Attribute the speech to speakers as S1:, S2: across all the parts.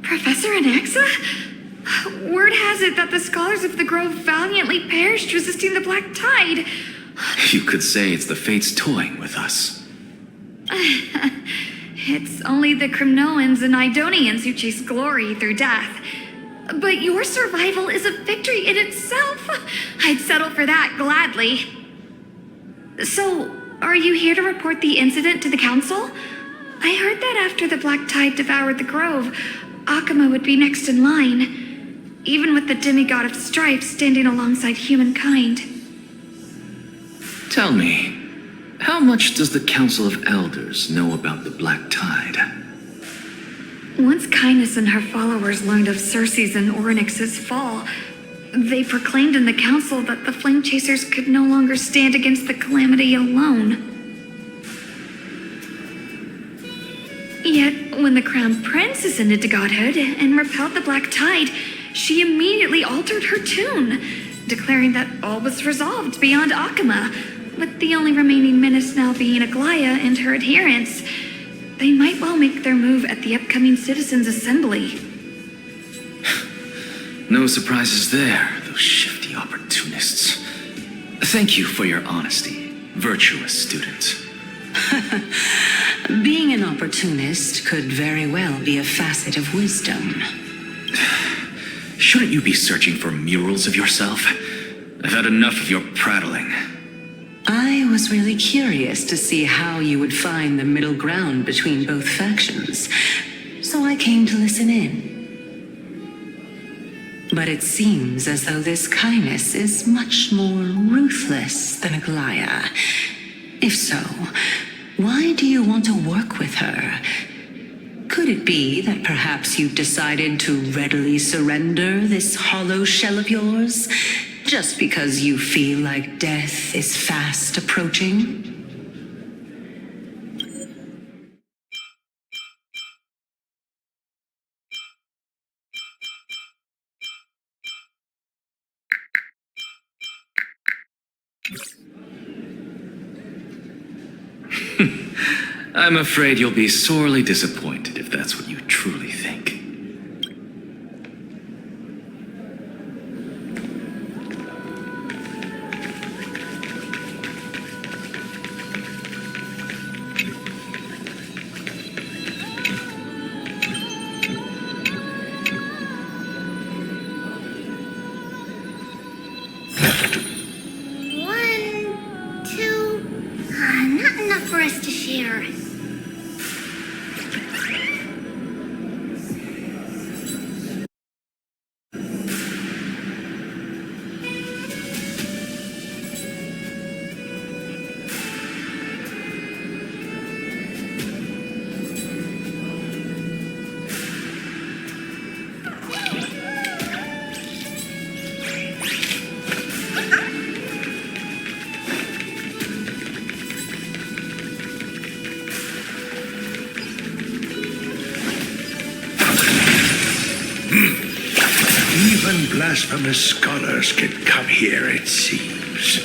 S1: Professor Anaxa? Word has it that the scholars of the Grove valiantly perished resisting the Black Tide.
S2: You could say it's the fates toying with us.
S1: It's only the Crimnoans and Idonians who chase glory through death. But your survival is a victory in itself. I'd settle for that gladly. So, are you here to report the incident to the council? I heard that after the Black Tide devoured the Grove, Akuma would be next in line, even with the demigod of strife standing alongside humankind.
S2: Tell me, how much does the Council of Elders know about the Black Tide?
S1: Once Kindness and her followers learned of Circe's and Orynyx's fall, they proclaimed in the council that the Flame Chasers could no longer stand against the calamity alone. Yet, when the Crown Prince ascended to godhood and repelled the Black Tide, she immediately altered her tune, declaring that all was resolved beyond Akuma, with the only remaining menace now being Aglaya and her adherents. They might well make their move at the upcoming Citizens' Assembly.
S2: No surprises there, those shifty opportunists. Thank you for your honesty, virtuous student.
S3: Being an opportunist could very well be a facet of wisdom.
S2: Shouldn't you be searching for murals of yourself? I've had enough of your prattling.
S3: I was really curious to see how you would find the middle ground between both factions, so I came to listen in. But it seems as though this Kindness is much more ruthless than Aglaya. If so, why do you want to work with her? Could it be that perhaps you've decided to readily surrender this hollow shell of yours, just because you feel like death is fast approaching?
S2: I'm afraid you'll be sorely disappointed if that's what you truly think.
S4: Not enough for us to share.
S5: Even blasphemous scholars can come here, it seems.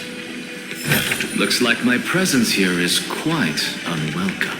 S2: Looks like my presence here is quite unwelcome.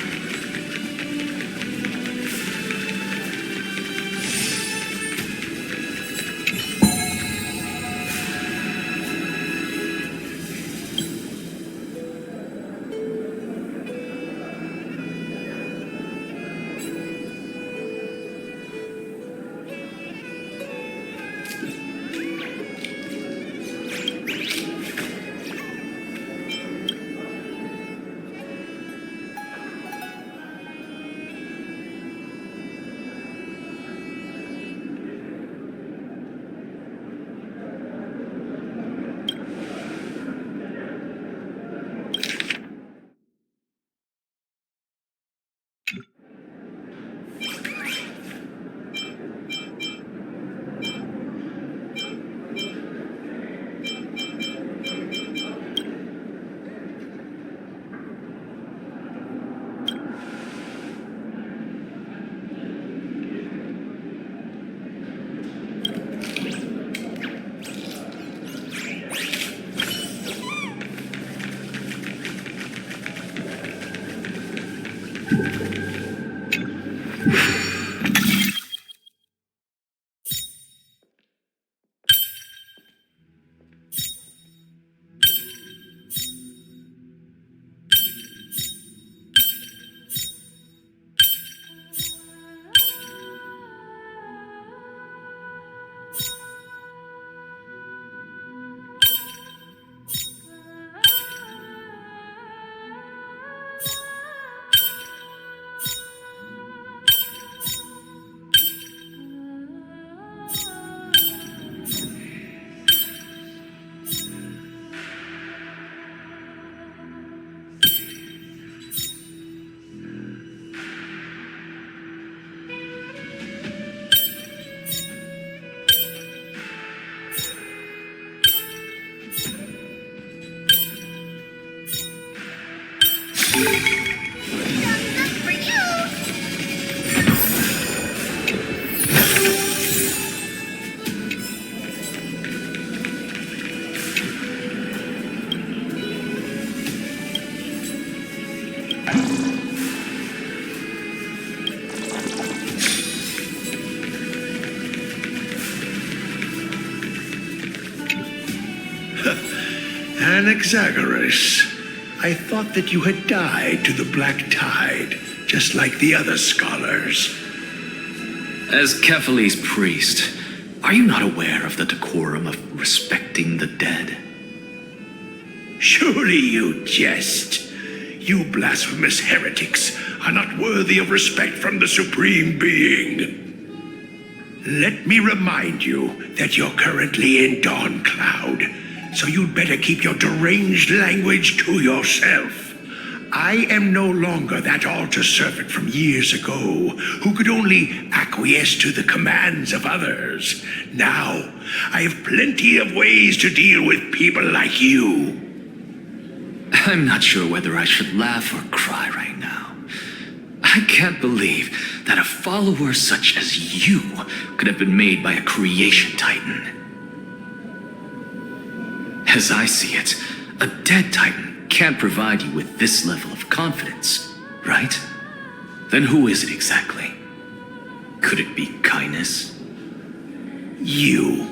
S5: Anaxagoras, I thought that you had died to the Black Tide, just like the other scholars.
S2: As Kephales's priest, are you not aware of the decorum of respecting the dead?
S5: Surely you jest. You blasphemous heretics are not worthy of respect from the Supreme Being. Let me remind you that you're currently in Dawn Cloud, so you'd better keep your deranged language to yourself. I am no longer that altar servant from years ago who could only acquiesce to the commands of others. Now, I have plenty of ways to deal with people like you.
S2: I'm not sure whether I should laugh or cry right now. I can't believe that a follower such as you could have been made by a creation titan. As I see it, a dead titan can't provide you with this level of confidence, right? Then who is it exactly? Could it be kindness?
S5: You.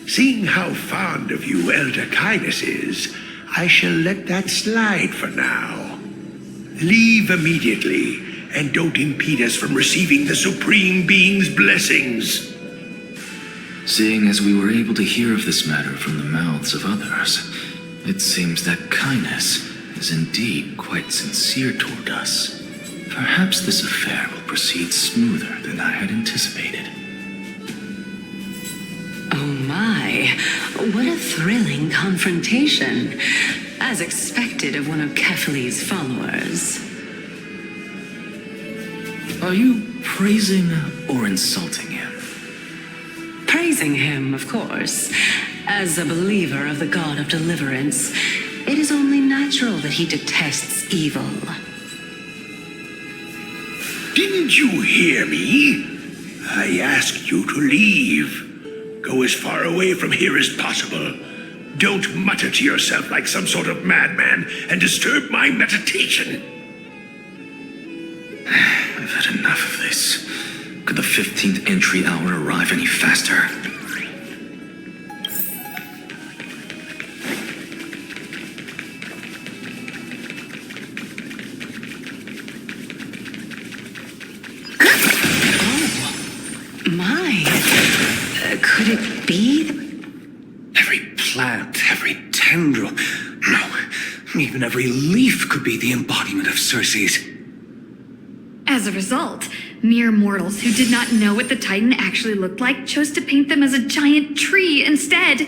S5: Seeing how fond of you Elder Kindness is, I shall let that slide for now. Leave immediately, and don't impede us from receiving the Supreme Being's blessings.
S2: Seeing as we were able to hear of this matter from the mouths of others, it seems that kindness is indeed quite sincere toward us. Perhaps this affair will proceed smoother than I had anticipated.
S3: Oh my, what a thrilling confrontation. As expected of one of Kephales's followers.
S2: Are you praising or insulting him?
S3: Praising him, of course. As a believer of the God of Deliverance, it is only natural that he detests evil.
S5: Didn't you hear me? I asked you to leave. Go as far away from here as possible. Don't mutter to yourself like some sort of madman and disturb my meditation.
S2: I've had enough of this. Could the 15th entry hour arrive any faster?
S3: Could it be?
S6: Every plant, every tendril, no, even every leaf could be the embodiment of Circe's.
S1: As a result, mere mortals who did not know what the Titan actually looked like chose to paint them as a giant tree instead.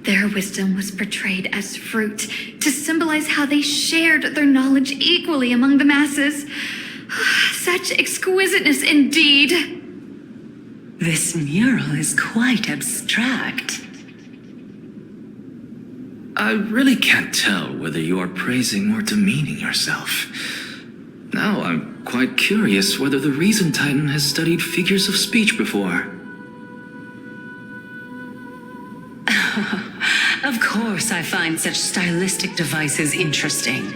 S1: Their wisdom was portrayed as fruit to symbolize how they shared their knowledge equally among the masses. Such exquisiteness indeed.
S3: This mural is quite abstract.
S2: I really can't tell whether you are praising or demeaning yourself. Now I'm quite curious whether the Reason Titan has studied figures of speech before.
S3: Of course I find such stylistic devices interesting.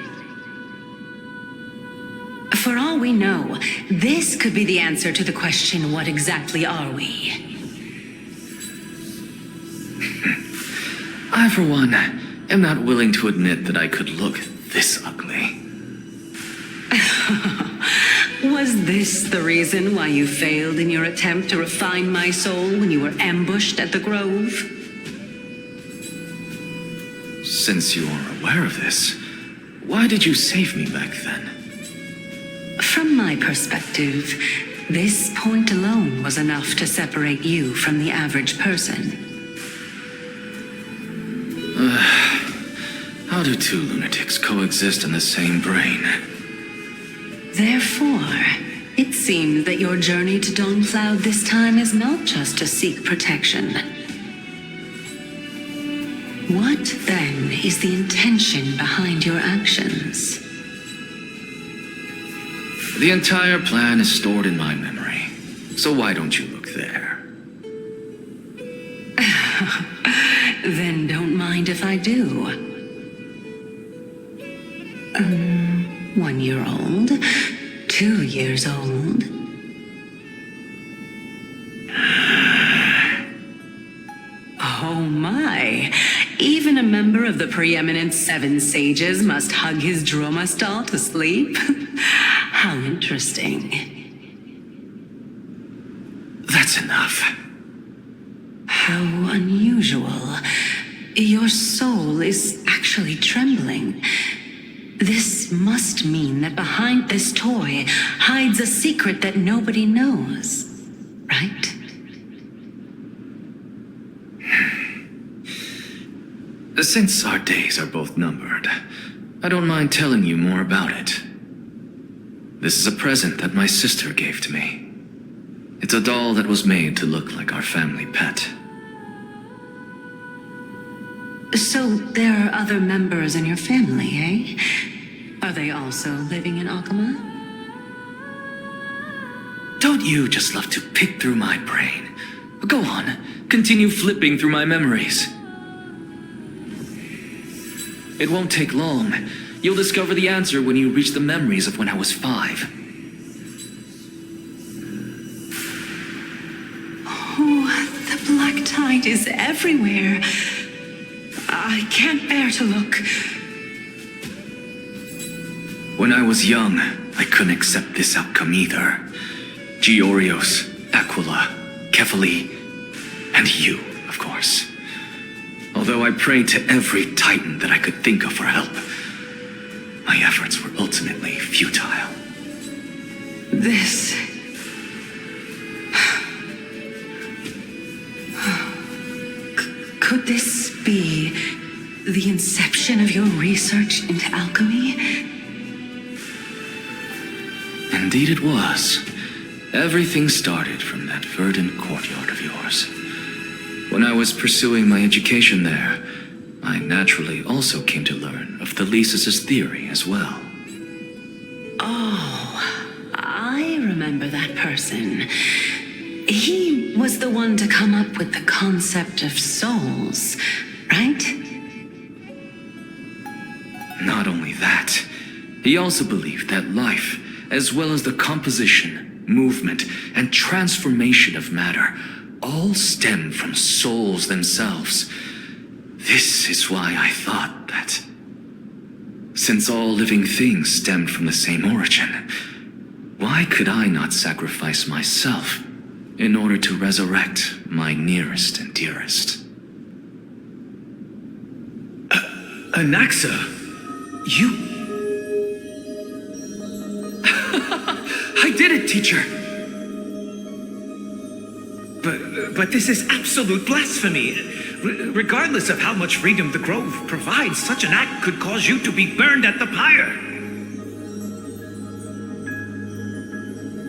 S3: For all we know, this could be the answer to the question, what exactly are we?
S2: I, for one, am not willing to admit that I could look this ugly.
S3: Was this the reason why you failed in your attempt to refine my soul when you were ambushed at the Grove?
S2: Since you are aware of this, why did you save me back then?
S3: From my perspective, this point alone was enough to separate you from the average person.
S2: How do two lunatics coexist in the same brain?
S3: Therefore, it seems that your journey to Dawn Cloud this time is not just to seek protection. What, then, is the intention behind your actions?
S2: The entire plan is stored in my memory, so why don't you look there?
S3: Then don't mind if I do. 1 year old, 2 years old. Oh my, of the preeminent 7 sages must hug his droma stall to sleep? How interesting.
S2: That's enough.
S3: How unusual. Your soul is actually trembling. This must mean that behind this toy hides a secret that nobody knows, right?
S2: Since our days are both numbered, I don't mind telling you more about it. This is a present that my sister gave to me. It's a doll that was made to look like our family pet.
S3: So there are other members in your family, eh? Are they also living in Alchema?
S2: Don't you just love to pick through my brain? Go on, continue flipping through my memories. It won't take long. You'll discover the answer when you reach the memories of when I was 5.
S3: Oh, the black tide is everywhere. I can't bear to look.
S2: When I was young, I couldn't accept this outcome either. Georios, Aquila, Kefali, and you, of course. Although I prayed to every titan that I could think of for help, my efforts were ultimately futile.
S3: This... Could this be the inception of your research into alchemy?
S2: Indeed it was. Everything started from that verdant courtyard of yours. When I was pursuing my education there, I naturally also came to learn of Thelesis' theory as well.
S3: Oh, I remember that person. He was the one to come up with the concept of souls, right?
S2: Not only that, he also believed that life, as well as the composition, movement, and transformation of matter, all stem from souls themselves. This is why I thought that, since all living things stemmed from the same origin, why could I not sacrifice myself in order to resurrect my nearest and dearest?
S6: Anaxa, you...
S2: I did it, teacher!
S6: But this is absolute blasphemy. Regardless of how much freedom the Grove provides, such an act could cause you to be burned at the pyre.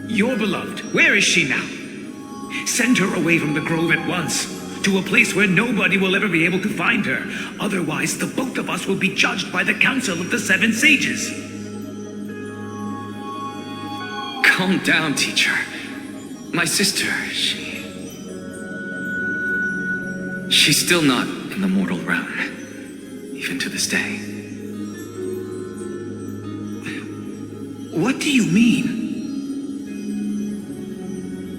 S6: Your beloved, where is she now? Send her away from the Grove at once, to a place where nobody will ever be able to find her. Otherwise, the both of us will be judged by the Council of the 7 Sages.
S2: Calm down, teacher. My sister, She's still not in the mortal realm, even to this day.
S6: What do you mean?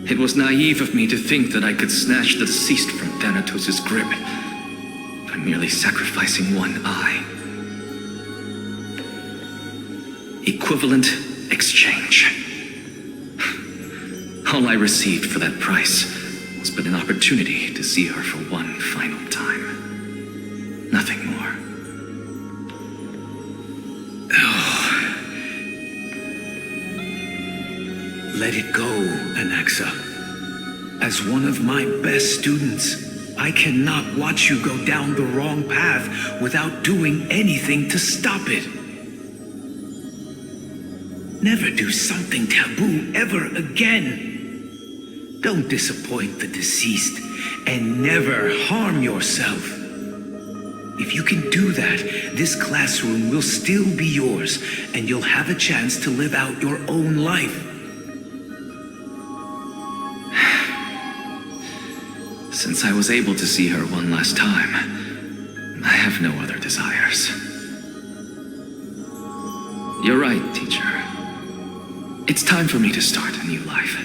S2: It was naive of me to think that I could snatch the deceased from Thanatos' grip by merely sacrificing one eye. Equivalent exchange. All I received for that price was but an opportunity to see her for one final time. Nothing more.
S6: Let it go, Anaxa. As one of my best students, I cannot watch you go down the wrong path without doing anything to stop it. Never do something taboo ever again. Don't disappoint the deceased, and never harm yourself. If you can do that, this classroom will still be yours, and you'll have a chance to live out your own life.
S2: Since I was able to see her one last time, I have no other desires. You're right, teacher. It's time for me to start a new life.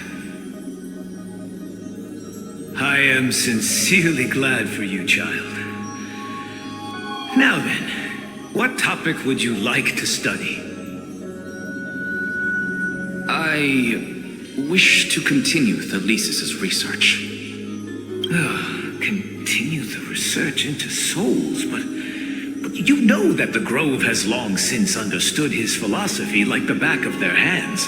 S6: I am sincerely glad for you, child. Now then, what topic would you like to study?
S2: I wish to continue Thalesis' research.
S6: Continue the research into souls, but you know that the Grove has long since understood his philosophy like the back of their hands.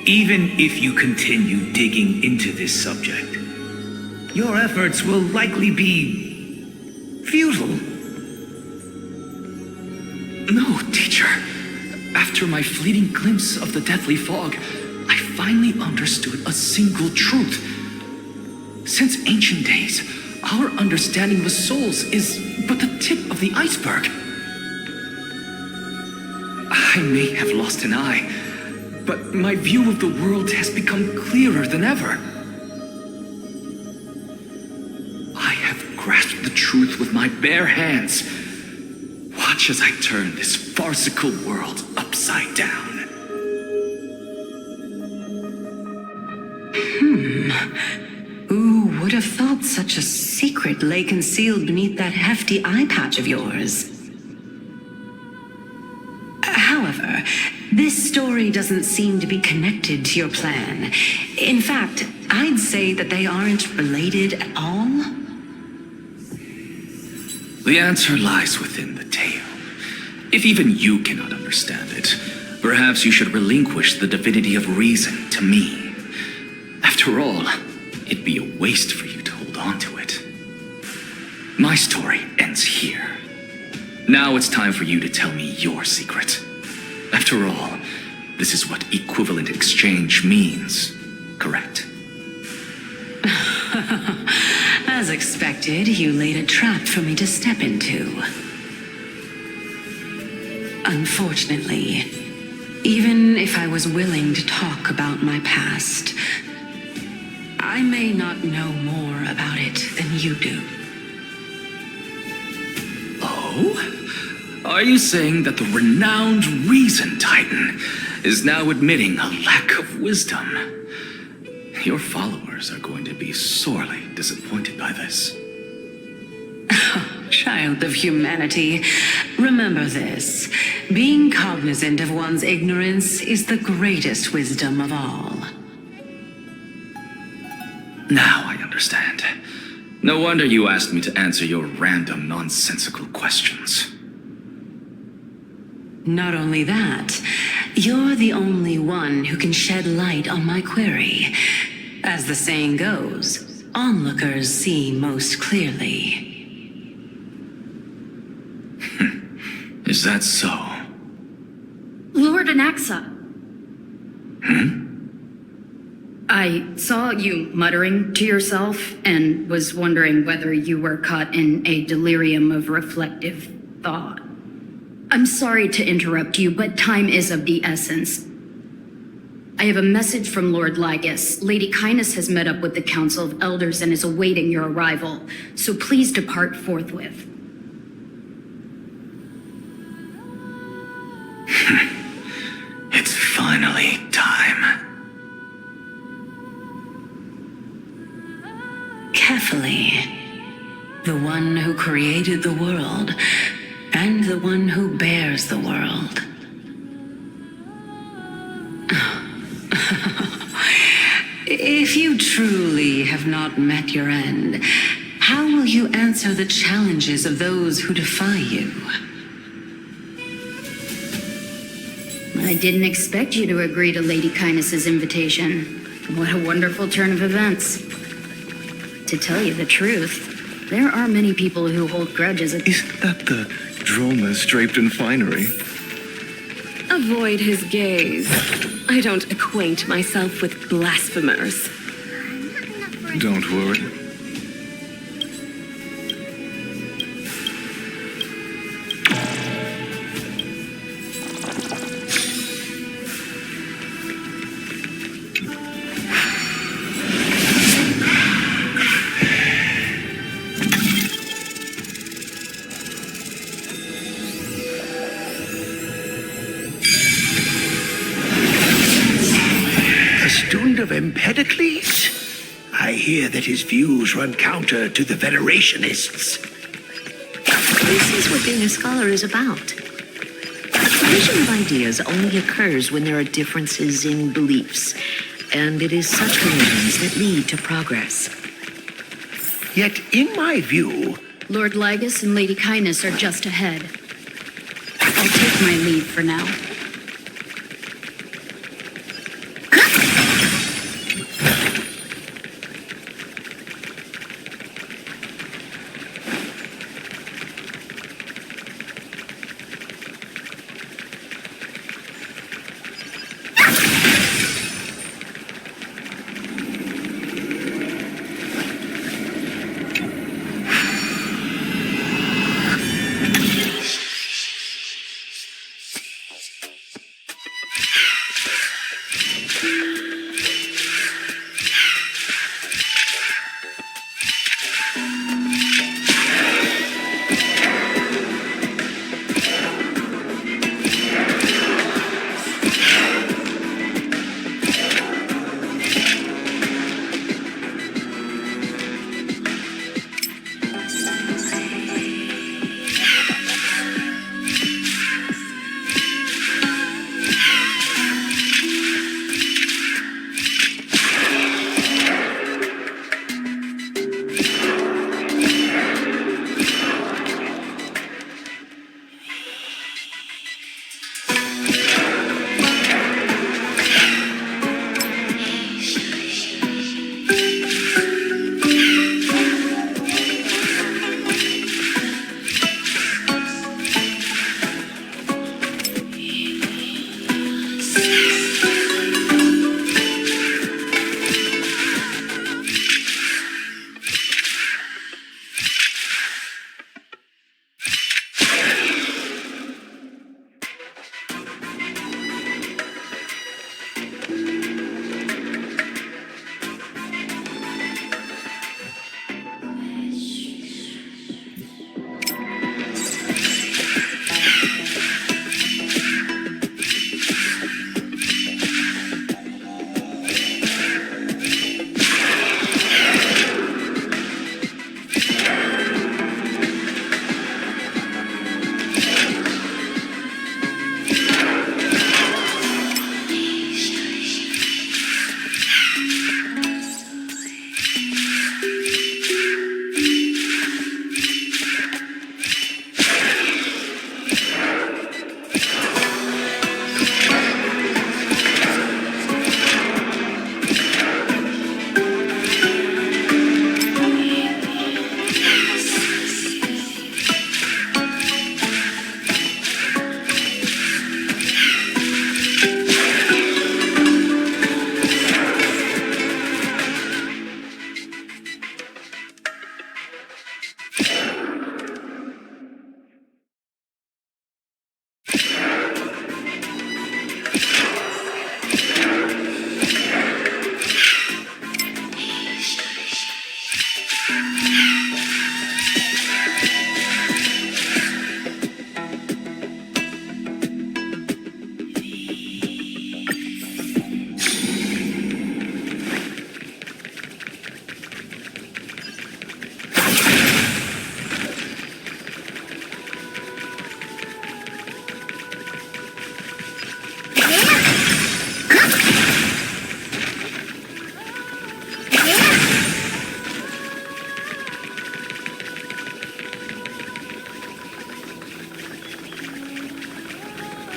S6: Even if you continue digging into this subject, your efforts will likely be futile.
S2: No, teacher. After my fleeting glimpse of the deathly fog, I finally understood a single truth. Since ancient days, our understanding of souls is but the tip of the iceberg. I may have lost an eye, but my view of the world has become clearer than ever. I have grasped the truth with my bare hands. Watch as I turn this farcical world upside down.
S3: Who would have thought such a secret lay concealed beneath that hefty eye patch of yours? However, this story doesn't seem to be connected to your plan. In fact, I'd say that they aren't related at all.
S2: The answer lies within the tale. If even you cannot understand it, perhaps you should relinquish the divinity of reason to me. After all, it'd be a waste for you to hold on to it. My story ends here. Now it's time for you to tell me your secret. After all, this is what equivalent exchange means, correct?
S3: As expected, you laid a trap for me to step into. Unfortunately, even if I was willing to talk about my past, I may not know more about it than you do.
S2: Oh? Are you saying that the renowned Reason Titan is now admitting a lack of wisdom? Your followers are going to be sorely disappointed by this.
S3: Child of humanity, remember this. Being cognizant of one's ignorance is the greatest wisdom of all.
S2: Now I understand. No wonder you asked me to answer your random, nonsensical questions.
S3: Not only that, you're the only one who can shed light on my query. As the saying goes, onlookers see most clearly.
S2: Is that so?
S1: Lord Anaxa. I saw you muttering to yourself and was wondering whether you were caught in a delirium of reflective thought. I'm sorry to interrupt you, but time is of the essence. I have a message from Lord Lygus. Lady Kindness has met up with the Council of Elders and is awaiting your arrival, so please depart forthwith.
S2: It's finally time.
S3: Carefully. The one who created the world, and the one who bears the world. If you truly have not met your end, how will you answer the challenges of those who defy you?
S1: I didn't expect you to agree to Lady Kindness's invitation. What a wonderful turn of events. To tell you the truth, there are many people who hold grudges.
S7: Isn't that the dromas draped in finery?
S8: Avoid his gaze. I don't acquaint myself with blasphemers.
S7: Don't worry.
S5: Of Empedocles? I hear that his views run counter to the Venerationists.
S3: This is what being a scholar is about. The collision of ideas only occurs when there are differences in beliefs, and it is such collisions that lead to progress.
S5: Yet, in my view,
S9: Lord Lygus and Lady Kindness are just ahead. I'll take my leave for now.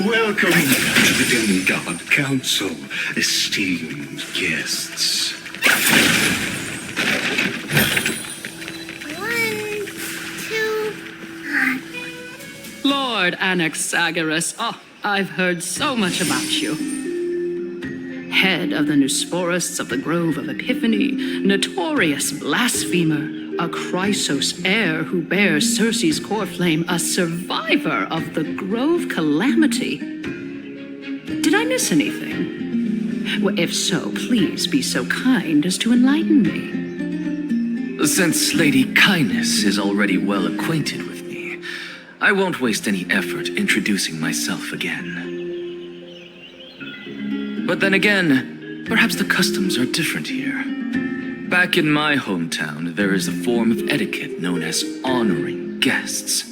S5: Welcome to the Demigod Council, esteemed guests.
S4: 1, 2,
S8: Lord Anaxagoras, I've heard so much about you. Head of the Nusporists of the Grove of Epiphany, notorious blasphemer, a Chrysos heir who bears Circe's core flame, a survivor of the Grove calamity. Did I miss anything? Well, if so, please be so kind as to enlighten me.
S2: Since Lady Kindness is already well acquainted with me, I won't waste any effort introducing myself again. But then again, perhaps the customs are different here. Back in my hometown, there is a form of etiquette known as honoring guests.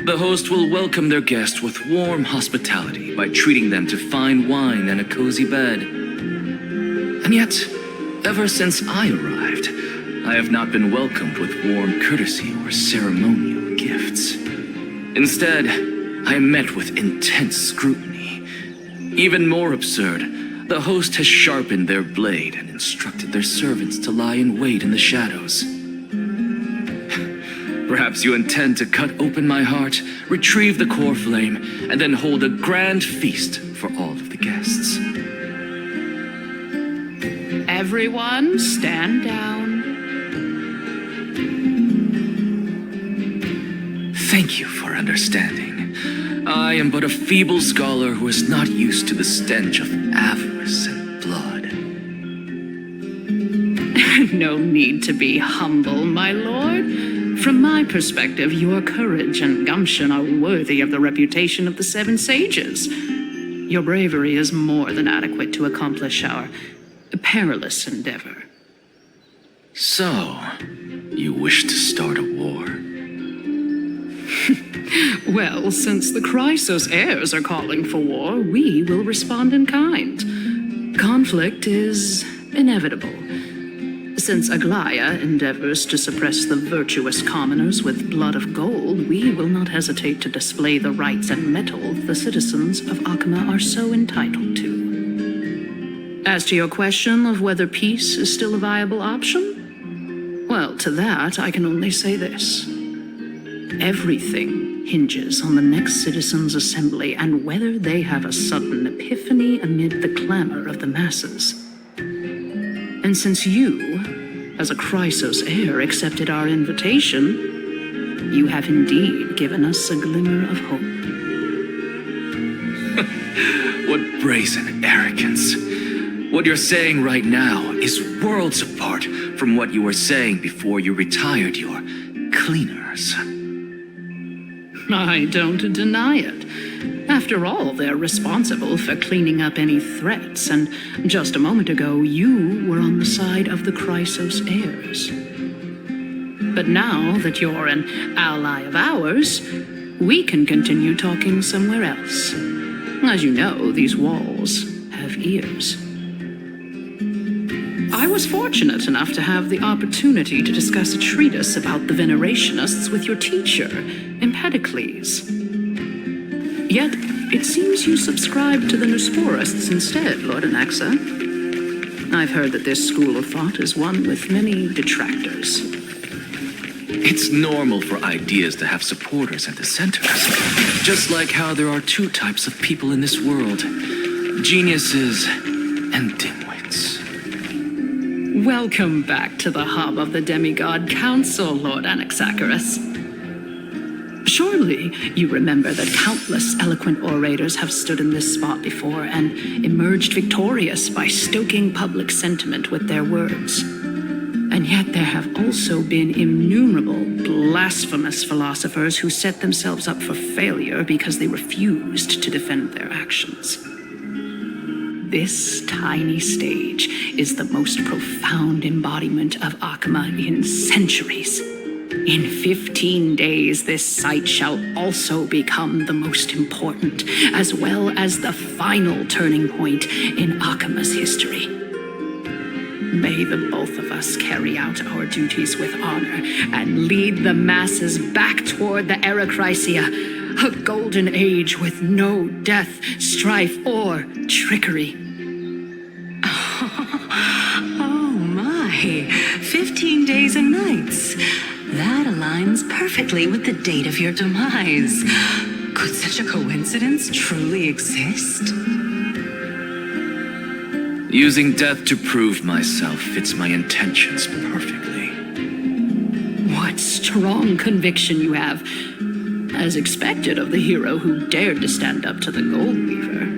S2: The host will welcome their guests with warm hospitality by treating them to fine wine and a cozy bed. And yet, ever since I arrived, I have not been welcomed with warm courtesy or ceremonial gifts. Instead, I am met with intense scrutiny. Even more absurd, the host has sharpened their blade and instructed their servants to lie in wait in the shadows. Perhaps you intend to cut open my heart, retrieve the core flame, and then hold a grand feast for all of the guests.
S8: Everyone, stand down.
S2: Thank you for understanding. I am but a feeble scholar who is not used to the stench of avarice and blood.
S8: No need to be humble, my lord. From my perspective, your courage and gumption are worthy of the reputation of the Seven Sages. Your bravery is more than adequate to accomplish our perilous endeavor.
S2: So, you wish to start a war?
S8: Well, since the Chrysos heirs are calling for war, we will respond in kind. Conflict is inevitable. Since Aglaya endeavors to suppress the virtuous commoners with blood of gold, we will not hesitate to display the rights and mettle the citizens of Akama are so entitled to. As to your question of whether peace is still a viable option, well, to that I can only say this. Everything hinges on the next citizens' assembly and whether they have a sudden epiphany amid the clamor of the masses. And since you, as a Chrysos heir, accepted our invitation, you have indeed given us a glimmer of hope.
S2: What brazen arrogance. What you're saying right now is worlds apart from what you were saying before you retired your cleaners.
S8: I don't deny it. After all, they're responsible for cleaning up any threats, and just a moment ago, you were on the side of the Chrysos heirs. But now that you're an ally of ours, we can continue talking somewhere else. As you know, these walls have ears. I was fortunate enough to have the opportunity to discuss a treatise about the Venerationists with your teacher, Empedocles. Yet, it seems you subscribe to the Nusporists instead, Lord Anaxa. I've heard that this school of thought is one with many detractors.
S2: It's normal for ideas to have supporters and dissenters. Just like how there are two types of people in this world. Geniuses and dimwits.
S8: Welcome back to the hub of the Demigod Council, Lord Anaxagoras. Surely you remember that countless eloquent orators have stood in this spot before and emerged victorious by stoking public sentiment with their words. And yet there have also been innumerable blasphemous philosophers who set themselves up for failure because they refused to defend their actions. This tiny stage is the most profound embodiment of Akama in centuries. In 15 days, this site shall also become the most important, as well as the final turning point in Akama's history. May the both of us carry out our duties with honor and lead the masses back toward the Erechrysia, a golden age with no death, strife, or trickery.
S3: Oh my, 15 days and nights. That aligns perfectly with the date of your demise. Could such a coincidence truly exist?
S2: Using death to prove myself fits my intentions perfectly.
S8: What strong conviction you have, as expected of the hero who dared to stand up to the Gold Weaver.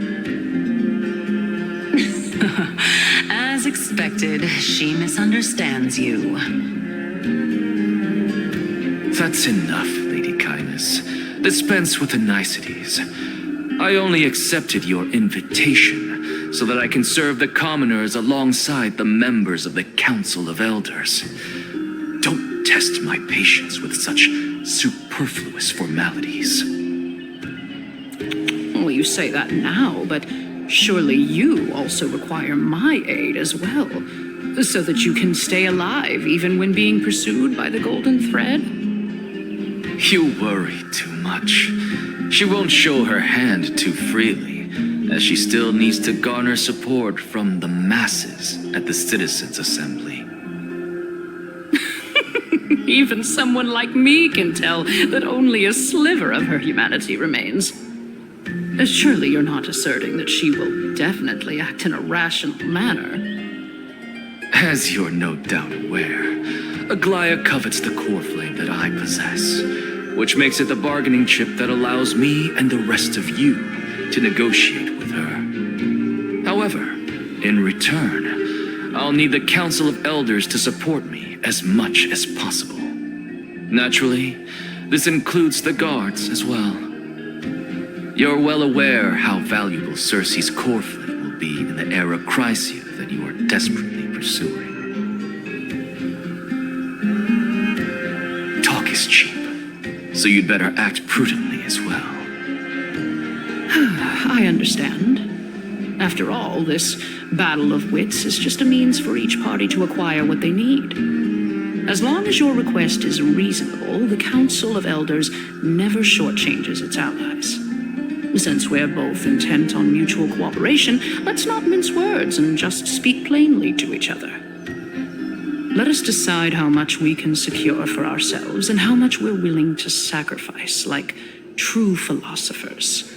S3: As expected, she misunderstands you.
S2: That's enough, Lady Kindness. Dispense with the niceties. I only accepted your invitation so that I can serve the commoners alongside the members of the Council of Elders. Don't test my patience with such superfluous formalities.
S8: Well, you say that now, but surely you also require my aid as well, so that you can stay alive even when being pursued by the golden thread?
S2: You worry too much. She won't show her hand too freely, as she still needs to garner support from the masses at the Citizens' Assembly.
S8: Even someone like me can tell that only a sliver of her humanity remains. Surely you're not asserting that she will definitely act in a rational manner.
S2: As you're no doubt aware, Aglaia covets the core flame that I possess, which makes it the bargaining chip that allows me and the rest of you to negotiate with her. However, in return, I'll need the Council of Elders to support me as much as possible. Naturally, this includes the guards as well. You're well aware how valuable Cersei's core flame will be in the era Chrysia that you are desperately pursuing. Talk is cheap, so you'd better act prudently as well.
S8: I understand. After all, this battle of wits is just a means for each party to acquire what they need. As long as your request is reasonable, the Council of Elders never shortchanges its allies. Since we're both intent on mutual cooperation, let's not mince words and just speak plainly to each other. Let us decide how much we can secure for ourselves and how much we're willing to sacrifice, like true philosophers,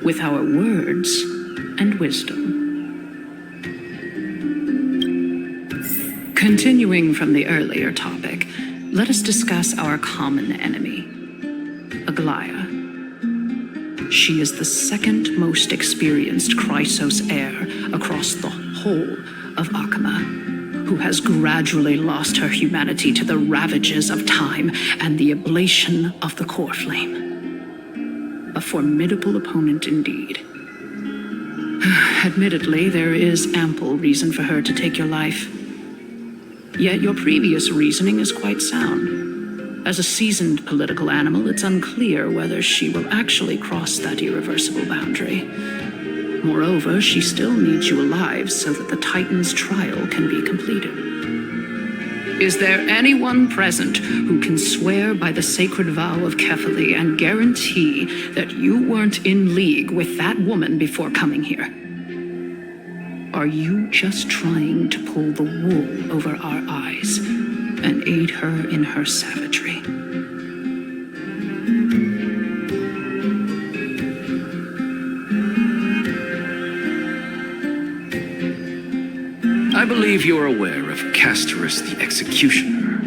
S8: with our words and wisdom. Continuing from the earlier topic, let us discuss our common enemy, Aglaia. She is the second most experienced Chrysos heir across the whole of Akama, who has gradually lost her humanity to the ravages of time and the ablation of the core flame. A formidable opponent indeed. Admittedly, there is ample reason for her to take your life. Yet your previous reasoning is quite sound. As a seasoned political animal, it's unclear whether she will actually cross that irreversible boundary. Moreover, she still needs you alive so that the Titan's trial can be completed. Is there anyone present who can swear by the sacred vow of Kefali and guarantee that you weren't in league with that woman before coming here? Are you just trying to pull the wool over our eyes and aid her in her savagery?
S2: I believe you're aware of Castorus the Executioner.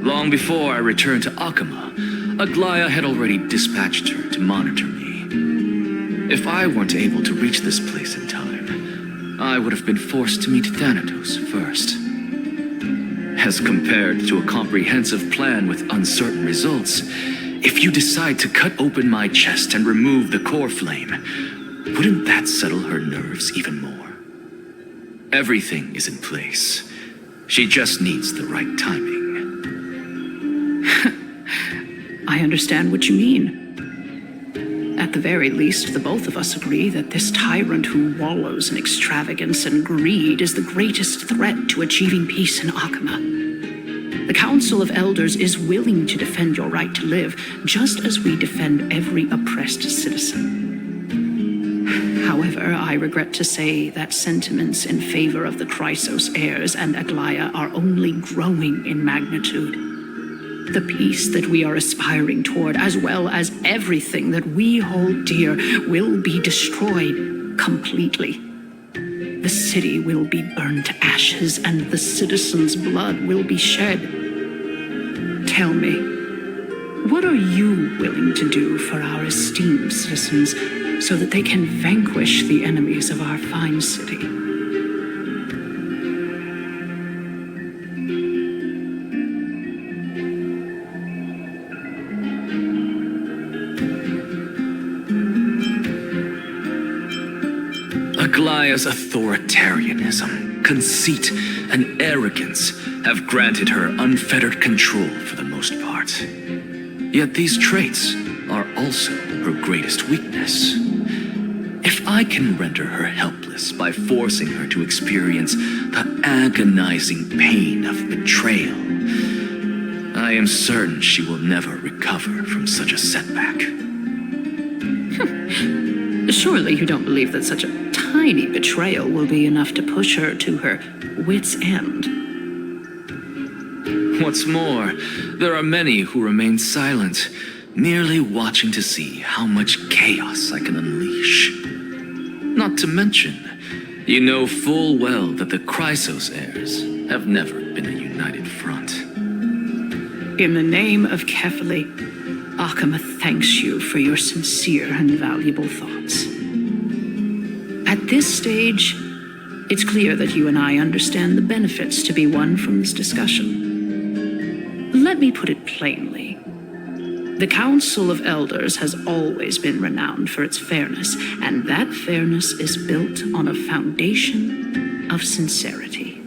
S2: Long before I returned to Akama, Aglaia had already dispatched her to monitor me. If I weren't able to reach this place in time, I would have been forced to meet Thanatos first. As compared to a comprehensive plan with uncertain results, if you decide to cut open my chest and remove the core flame, wouldn't that settle her nerves even more? Everything is in place. She just needs the right timing.
S8: I understand what you mean. At the very least, the both of us agree that this tyrant who wallows in extravagance and greed is the greatest threat to achieving peace in Akama. The Council of Elders is willing to defend your right to live, just as we defend every oppressed citizen. However, I regret to say that sentiments in favor of the Chrysos heirs and Aglaia are only growing in magnitude. The peace that we are aspiring toward, as well as everything that we hold dear, will be destroyed completely. The city will be burned to ashes, and the citizens' blood will be shed. Tell me, what are you willing to do for our esteemed citizens so that they can vanquish the enemies of our fine city?
S2: Galia's authoritarianism, conceit, and arrogance have granted her unfettered control for the most part. Yet these traits are also her greatest weakness. If I can render her helpless by forcing her to experience the agonizing pain of betrayal, I am certain she will never recover from such a setback.
S8: Surely you don't believe that such a tiny betrayal will be enough to push her to her wit's end.
S2: What's more, there are many who remain silent, merely watching to see how much chaos I can unleash. Not to mention, you know full well that the Chrysos heirs have never been a united front.
S8: In the name of Kefali, Akama thanks you for your sincere and valuable thoughts. At this stage, it's clear that you and I understand the benefits to be won from this discussion. Let me put it plainly. The Council of Elders has always been renowned for its fairness, and that fairness is built on a foundation of sincerity.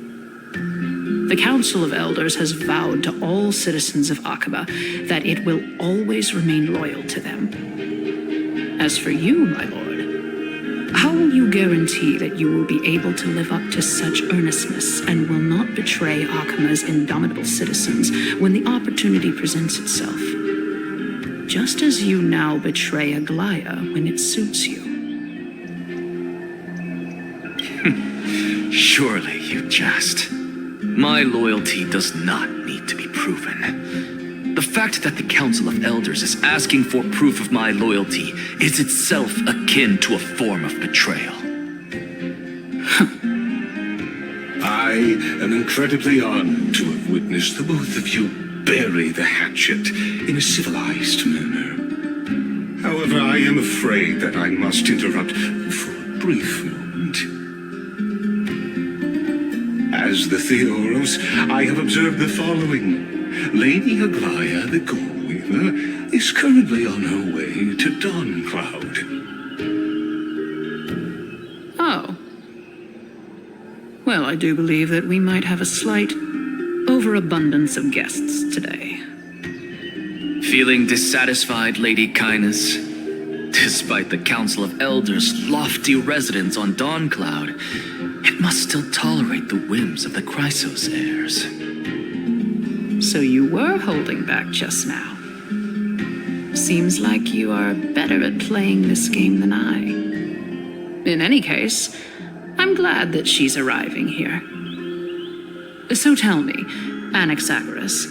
S8: The Council of Elders has vowed to all citizens of Akaba that it will always remain loyal to them. As for you, my lord, how will you guarantee that you will be able to live up to such earnestness and will not betray Akama's indomitable citizens when the opportunity presents itself? Just as you now betray Aglaya when it suits you.
S2: Surely you jest. My loyalty does not need to be proven. The fact that the Council of Elders is asking for proof of my loyalty is itself akin to a form of betrayal.
S5: I am incredibly honored to have witnessed the both of you bury the hatchet in a civilized manner. However, I am afraid that I must interrupt for a brief moment. As the Theoros, I have observed the following. Lady Aglaya, the Goldweaver, is currently on her way to Dawncloud.
S8: Oh. Well, I do believe that we might have a slight overabundance of guests today.
S2: Feeling dissatisfied, Lady Kindness? Despite the Council of Elders' lofty residence on Dawncloud, it must still tolerate the whims of the Chrysos heirs.
S8: So you were holding back just now. Seems like you are better at playing this game than I. In any case, I'm glad that she's arriving here. So tell me, Anaxagoras,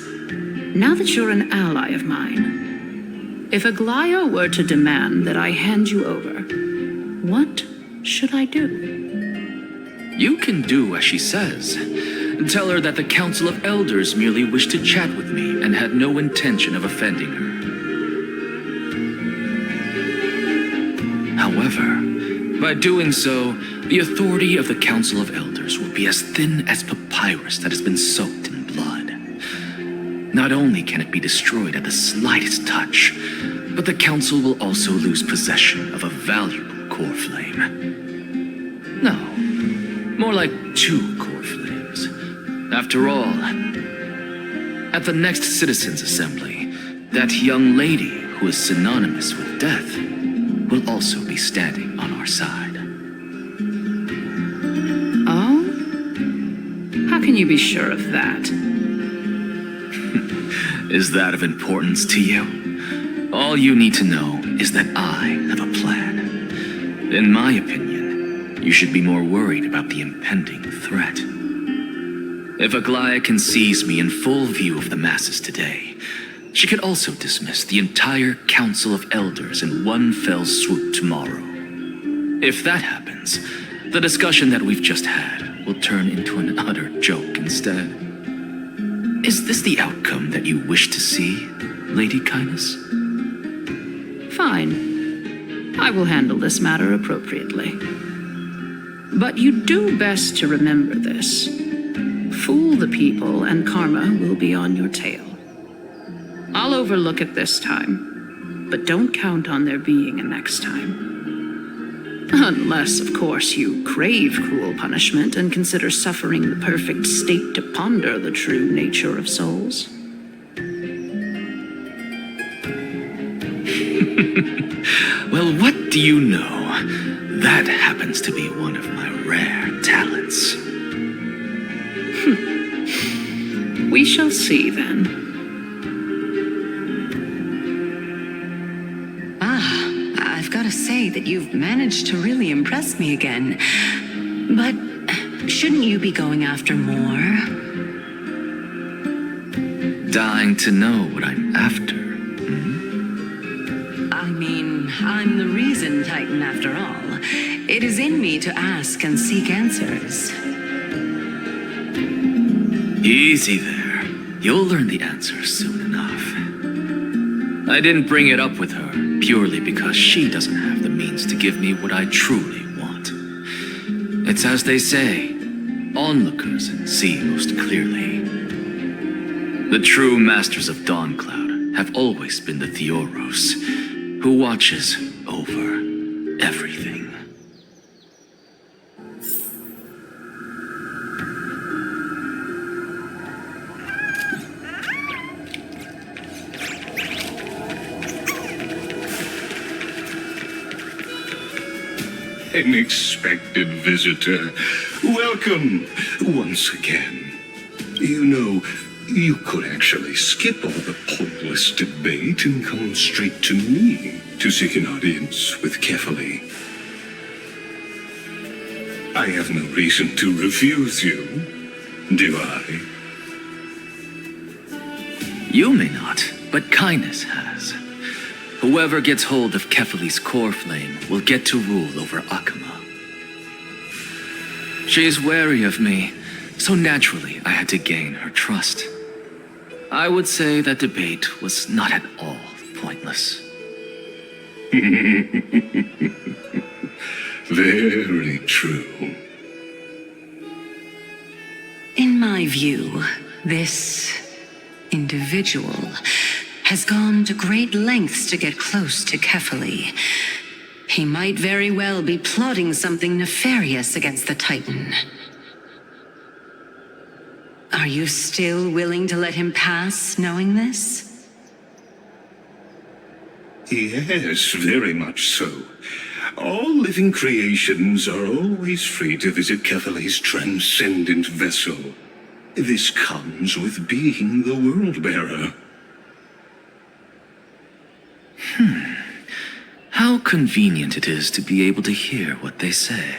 S8: now that you're an ally of mine, if Aglaya were to demand that I hand you over, what should I do?
S2: You can do as she says. Tell her that the Council of Elders merely wished to chat with me and had no intention of offending her. However, by doing so, the authority of the Council of Elders will be as thin as papyrus that has been soaked in blood. Not only can it be destroyed at the slightest touch, but the Council will also lose possession of a valuable core flame. No, more like 2 core flames. After all, at the next Citizens' Assembly, that young lady who is synonymous with death will also be standing on our side.
S8: Oh? How can you be sure of that?
S2: Is that of importance to you? All you need to know is that I have a plan. In my opinion, you should be more worried about the impending threat. If Aglaya can seize me in full view of the masses today, she could also dismiss the entire Council of Elders in one fell swoop tomorrow. If that happens, the discussion that we've just had will turn into an utter joke instead. Is this the outcome that you wish to see, Lady Kindness?
S8: Fine. I will handle this matter appropriately. But you do best to remember this. Fool the people and karma will be on your tail. I'll overlook it this time, but don't count on there being a next time. Unless, of course, you crave cruel punishment and consider suffering the perfect state to ponder the true nature of souls.
S2: Well, what do you know? That happens to be one of my rare talents.
S8: We shall see, then.
S3: I've got to say that you've managed to really impress me again. But shouldn't you be going after more?
S2: Dying to know what I'm after.
S3: I mean, I'm the reason Titan after all. It is in me to ask and seek answers.
S2: Easy there. You'll learn the answers soon enough. I didn't bring it up with her purely because she doesn't have the means to give me what I truly want. It's as they say, onlookers see most clearly. The true masters of Dawncloud have always been the Theoros, who watches over everything.
S5: Unexpected visitor. Welcome once again. You know, you could actually skip all the pointless debate and come straight to me to seek an audience with Kefali. I have no reason to refuse you, do I?
S2: You may not, but kindness has. Whoever gets hold of Kefali's core flame will get to rule over Akama. She is wary of me, so naturally I had to gain her trust. I would say that debate was not at all pointless.
S5: Very true.
S3: In my view, this individual has gone to great lengths to get close to Kefali. He might very well be plotting something nefarious against the Titan. Are you still willing to let him pass, knowing this?
S5: Yes, very much so. All living creations are always free to visit Kefali's transcendent vessel. This comes with being the world-bearer.
S2: How convenient it is to be able to hear what they say.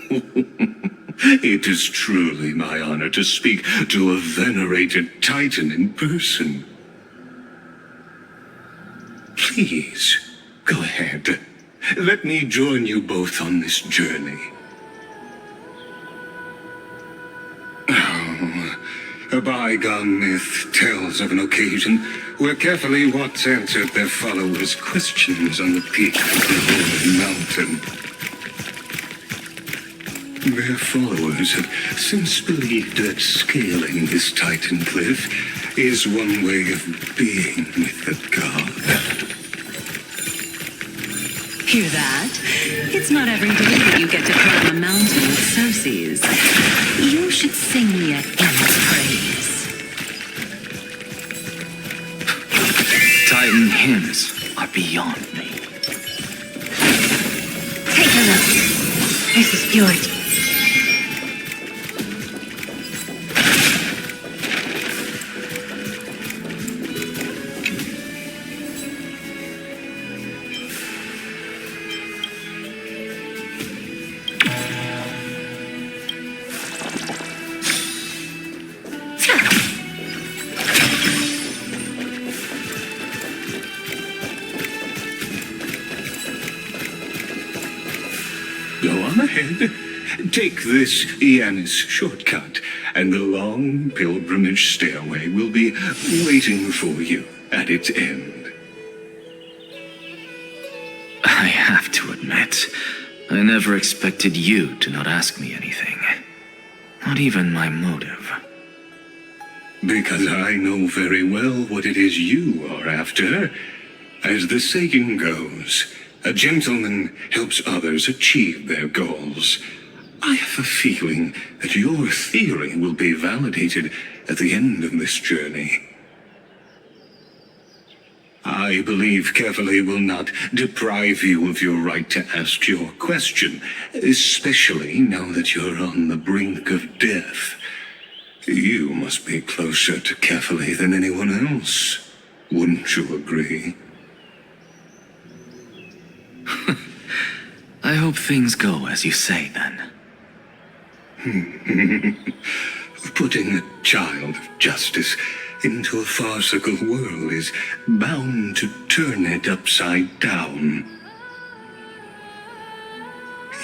S5: It is truly my honor to speak to a venerated Titan in person. Please, go ahead. Let me join you both on this journey. A bygone myth tells of an occasion where Kefali once answered their followers' questions on the peak of the Golden Mountain. Their followers have since believed that scaling this Titan cliff is one way of being with the god.
S3: Hear that? It's not every day that you get to climb a mountain with Circes. You should sing me a hymn of praise.
S2: Titan hymns are beyond me.
S4: Take a look. This is Fjord.
S5: Go on ahead. Take this Yanis shortcut, and the long pilgrimage stairway will be waiting for you at its end.
S2: I have to admit, I never expected you to not ask me anything. Not even my motive.
S5: Because I know very well what it is you are after. As the saying goes,
S10: A gentleman helps others achieve their goals. I have a feeling that your theory will be validated at the end of this journey. I believe Cavalier will not deprive you of your right to ask your question, especially now that you're on the brink of death. You must be closer to Cavalier than anyone else. Wouldn't you agree?
S2: I hope things go as you say, then.
S10: Putting a child of justice into a farcical world is bound to turn it upside down.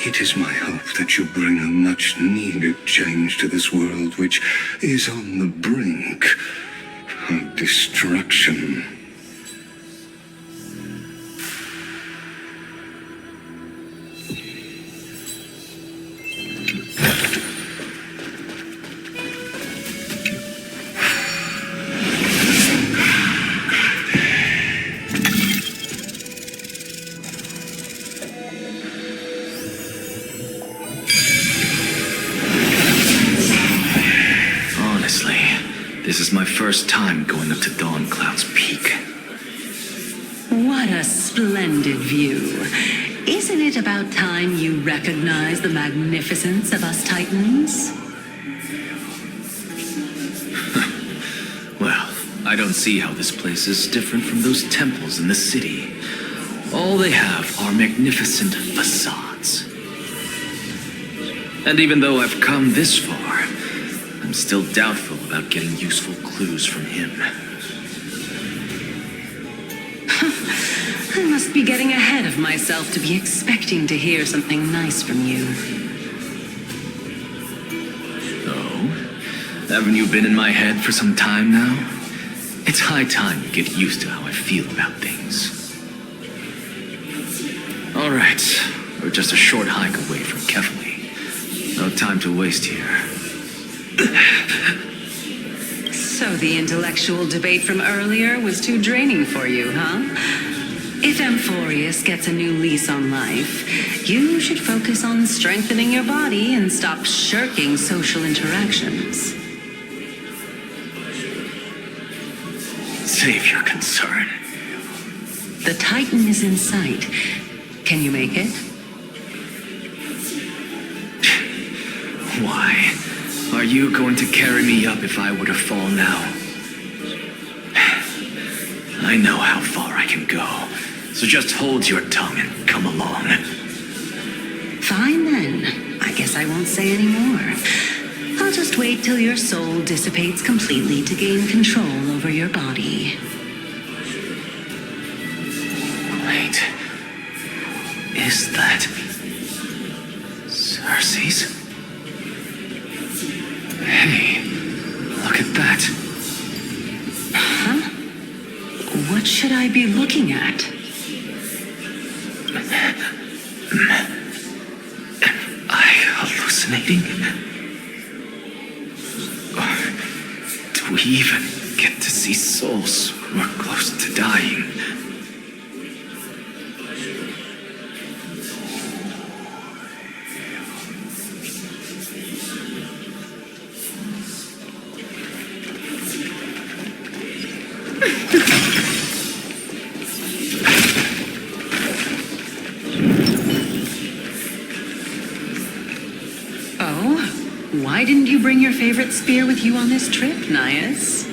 S10: It is my hope that you bring a much-needed change to this world which is on the brink of destruction.
S2: This is my first time going up to Dawn Cloud's peak.
S3: What a splendid view. Isn't it about time you recognize the magnificence of us Titans?
S2: Well, I don't see how this place is different from those temples in the city. All they have are magnificent facades. And even though I've come this far, I'm still doubtful about getting useful clues from him.
S3: I must be getting ahead of myself to be expecting to hear something nice from you.
S2: Oh? Haven't you been in my head for some time now? It's high time you get used to how I feel about things. All right, we're just a short hike away from Kefali. No time to waste here.
S3: So the intellectual debate from earlier was too draining for you, huh? If Amphoreus gets a new lease on life, you should focus on strengthening your body and stop shirking social interactions.
S2: Save your concern.
S3: The Titan is in sight. Can you make it?
S2: Why? Are you going to carry me up if I were to fall now? I know how far I can go, so just hold your tongue and come along.
S3: Fine then. I guess I won't say any more. I'll just wait till your soul dissipates completely to gain control over your body.
S2: Wait. Is that Cersei's? Hey, look at that.
S3: Huh? What should I be looking at?
S2: Am I hallucinating? Or do we even get to see souls who are close to dying?
S3: Why didn't you bring your favorite spear with you on this trip, Nias?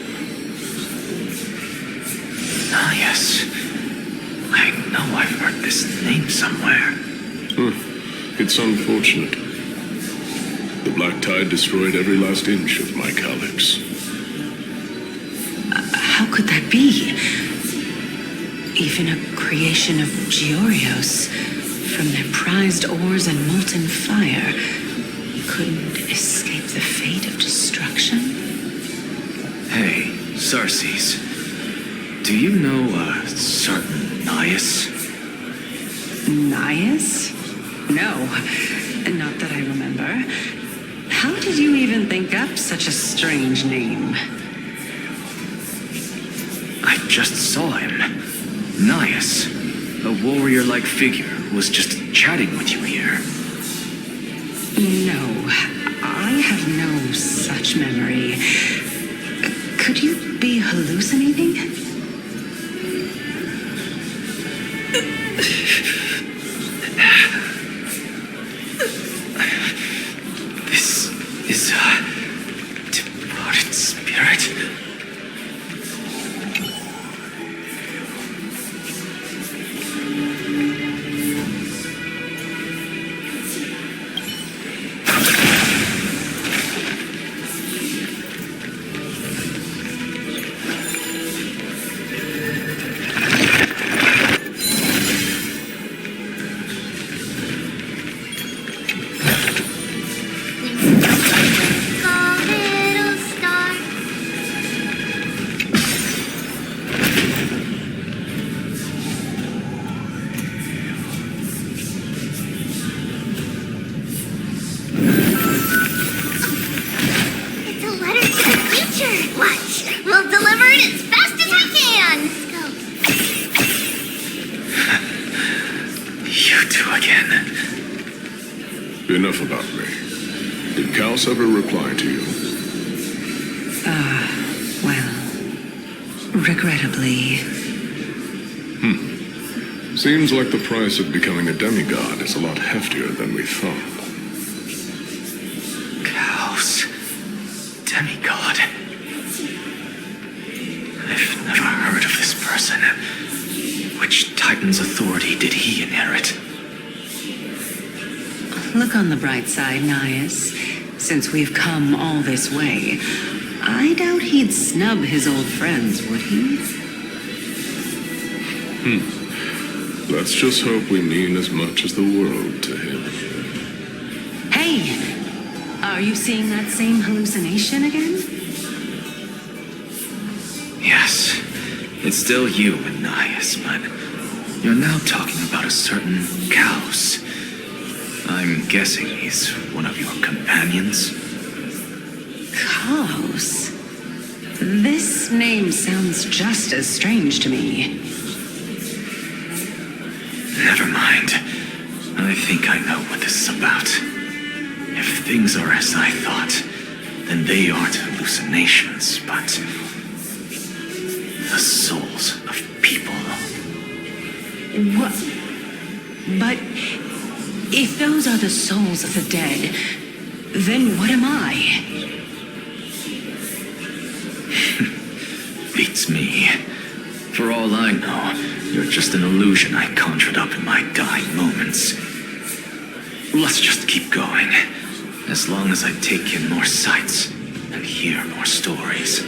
S2: Nias? I know I've heard this name somewhere.
S11: It's unfortunate. The Black Tide destroyed every last inch of my calyx.
S3: How could that be? Even a creation of Georios, from their prized ores and molten fire, couldn't escape the fate of destruction?
S2: Hey, Cersei's. Do you know a certain Nias?
S3: Nias? No, not that I remember. How did you even think up such a strange name?
S2: I just saw him. Nias. A warrior-like figure who was just chatting with you here.
S3: No, I have no such memory. Could you be hallucinating?
S2: This is a departed spirit.
S11: Enough about me. Did Kaos ever reply to you?
S3: Well, regrettably.
S11: Seems like the price of becoming a demigod is a lot heftier than we thought.
S2: Kaos. Demigod. I've never heard of this person. Which Titan's authority did he inherit?
S3: Look on the bright side, Nias. Since we've come all this way, I doubt he'd snub his old friends, would he?
S11: Let's just hope we mean as much as the world to him.
S3: Hey! Are you seeing that same hallucination again?
S2: Yes. It's still you and Nias, but you're now talking about a certain Kaos. I'm guessing he's one of your companions?
S3: Kaos? This name sounds just as strange to me.
S2: Never mind. I think I know what this is about. If things are as I thought, then they aren't hallucinations, but the souls of people.
S3: What? But if those are the souls of the dead, then what am I?
S2: Beats me. For all I know, you're just an illusion I conjured up in my dying moments. Let's just keep going. As long as I take in more sights and hear more stories.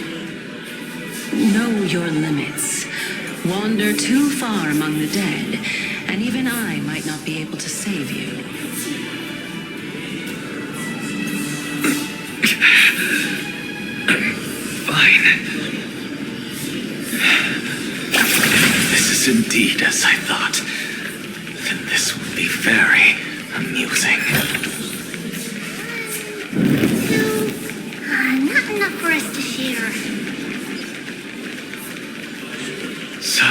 S3: Know your limits. Wander too far among the dead, and even I might not be able to save you.
S2: Fine. If this is indeed as I thought, then this will be very amusing.
S1: Not enough for us to share.
S2: So...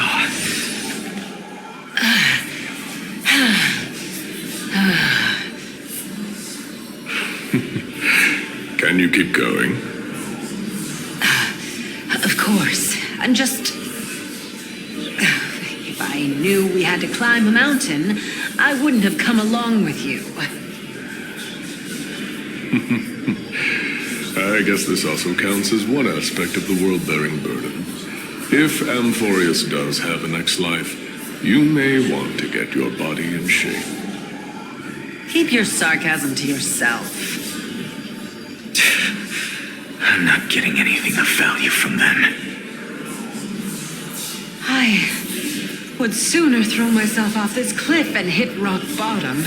S11: Can you keep going?
S3: Of course. I'm just... If I knew we had to climb a mountain, I wouldn't have come along with you.
S11: I guess this also counts as one aspect of the world-bearing burden. If Amphoreus does have a next life, you may want to get your body in shape.
S3: Keep your sarcasm to yourself.
S2: I'm not getting anything of value from them.
S3: I would sooner throw myself off this cliff and hit rock bottom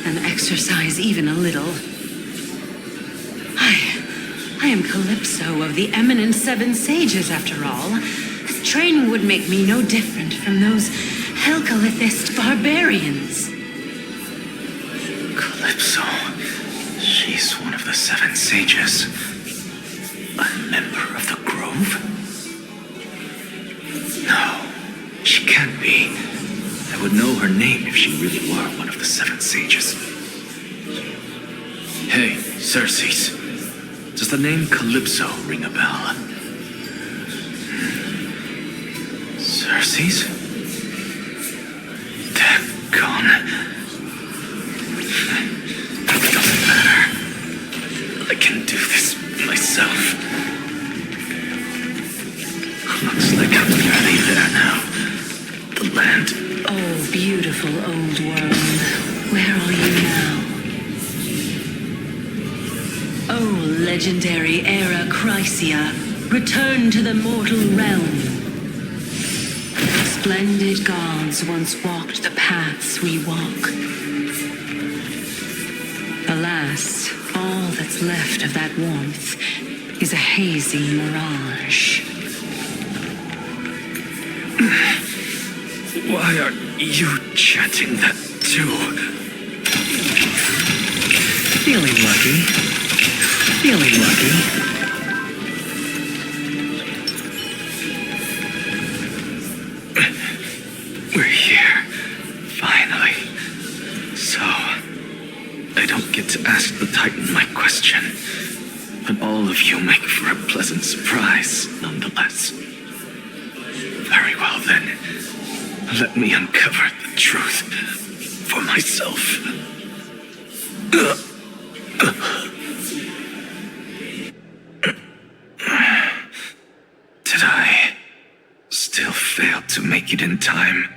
S3: than exercise even a little. I am Calypso of the eminent Seven Sages, after all. Training would make me no different from those Helcalithist barbarians.
S2: Calypso. She's one of the Seven Sages. A member of the Grove? No, she can't be. I would know her name if she really were one of the seven sages. Hey, Circes. Does the name Calypso ring a bell? Circes? They're gone. It doesn't matter. I can do this myself. Looks like I'm nearly there now. The land.
S3: Oh, beautiful old world. Where are you now? Oh, legendary era Chrysia, return to the mortal realm. Splendid gods once walked the paths we walk. Alas, all that's left of that warmth is a hazy mirage.
S2: Why are you chanting that too?
S6: Feeling lucky. Feeling lucky.
S2: We're here. Finally. So, I don't get to ask the Titan my question. But all of you make for a pleasant surprise, nonetheless. Very well then. Let me uncover the truth for myself. Did I still fail to make it in time?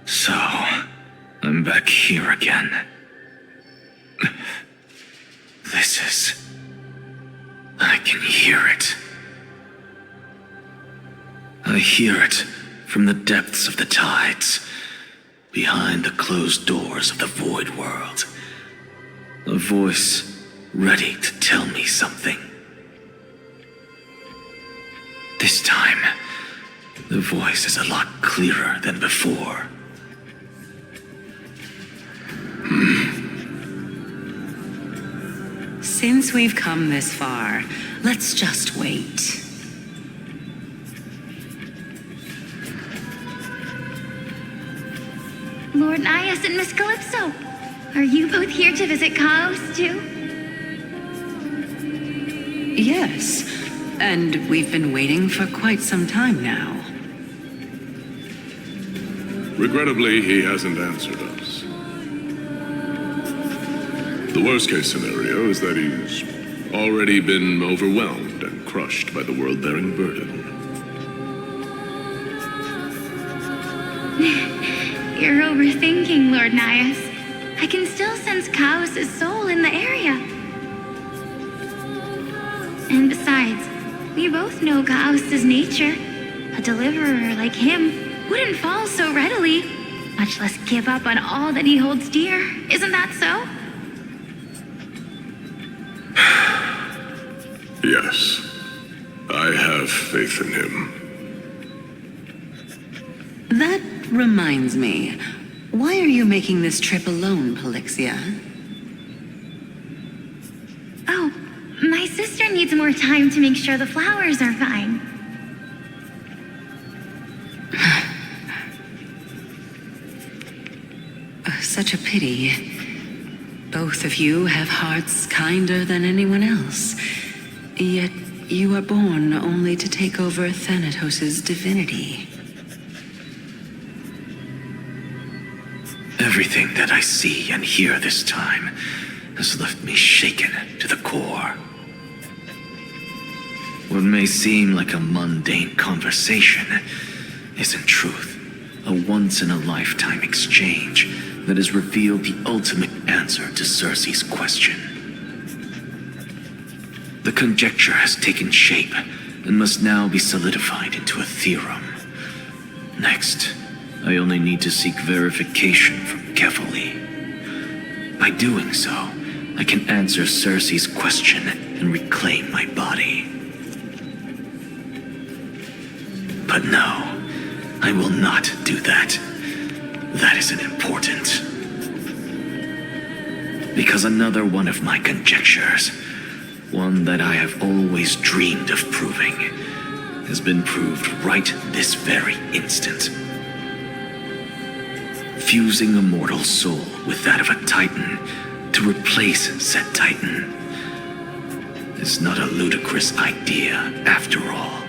S2: So, I'm back here again. This is... I can hear it. I hear it from the depths of the tides, behind the closed doors of the void world. A voice ready to tell me something. This time, the voice is a lot clearer than before.
S3: Since we've come this far, let's just wait.
S1: Lord Nias and Miss Calypso, are you both here to visit Chaos too?
S3: Yes, and we've been waiting for quite some time now.
S11: Regrettably, he hasn't answered us. The worst-case scenario is that he's already been overwhelmed and crushed by the world-bearing burden.
S1: You're overthinking, Lord Nias. I can still sense Chaos' soul in the area. And besides, we both know Chaos' nature. A deliverer like him wouldn't fall so readily, much less give up on all that he holds dear. Isn't that so?
S11: Yes, I have faith in him.
S3: That reminds me. Why are you making this trip alone, Polixia?
S1: Oh, my sister needs more time to make sure the flowers are fine.
S3: Such a pity. Both of you have hearts kinder than anyone else. Yet you were born only to take over Thanatos' divinity.
S2: Everything that I see and hear this time has left me shaken to the core. What may seem like a mundane conversation is in truth a once-in-a-lifetime exchange that has revealed the ultimate answer to Circe's question. The conjecture has taken shape and must now be solidified into a theorem. Next, I only need to seek verification from Kefali. By doing so, I can answer Circe's question and reclaim my body. But no, I will not do that. That isn't important. Because another one of my conjectures, one that I have always dreamed of proving, has been proved right this very instant. Fusing a mortal soul with that of a Titan to replace said Titan is not a ludicrous idea after all.